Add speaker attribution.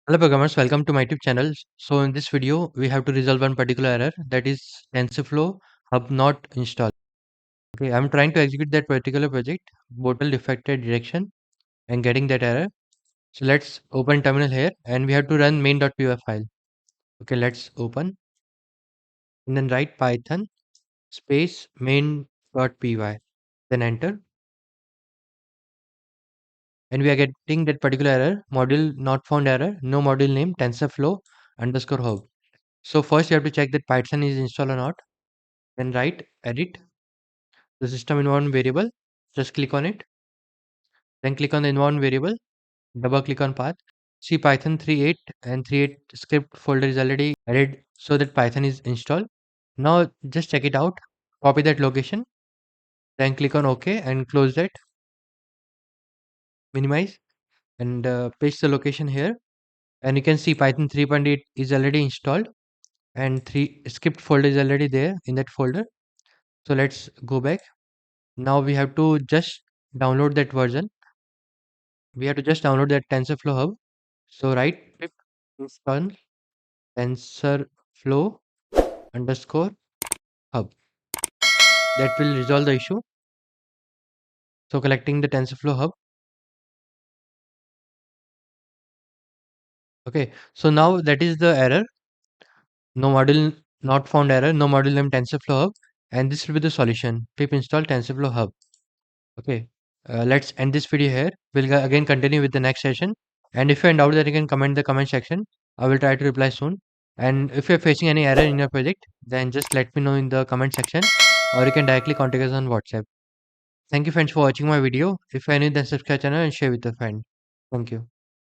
Speaker 1: Hello programmers, welcome to my YouTube channel. So in this video, we have to resolve one particular error, that is TensorFlow Hub not installed. Okay, I'm trying to execute that particular project, bottle defected direction and getting that error. So let's open terminal here and we have to run main.py file. Okay, let's open and then write python space main.py, then enter, and we are getting that particular error, module not found error, no module name TensorFlow underscore hub. So first you have to check that Python is installed or not. Then write edit the system environment variable, just click on it, then click on the environment variable, double click on path, see python 3.8 and 3.8 script folder is already added, so that python is installed. Now just check it out, copy that location, then click on ok and close that, minimize, and paste the location here, and you can see python 3.8 is already installed and 3 script folder is already there in that folder. So let's go back. Now we have to just download that version. We have to just download that TensorFlow Hub. So write pip install TensorFlow underscore hub. That will resolve the issue. So collecting the TensorFlow Hub. Okay. So now that is the error. No module not found error. No module name TensorFlow Hub. And this will be the solution. Pip install TensorFlow Hub. Okay. Let's end this video here. We'll again continue with the next session. And if you're in doubt, then you can comment in the comment section. I will try to reply soon. And if you're facing any error in your project, then just let me know in the comment section, or you can directly contact us on WhatsApp. Thank you friends for watching my video. If you are new, then subscribe channel and share with a friend. Thank you.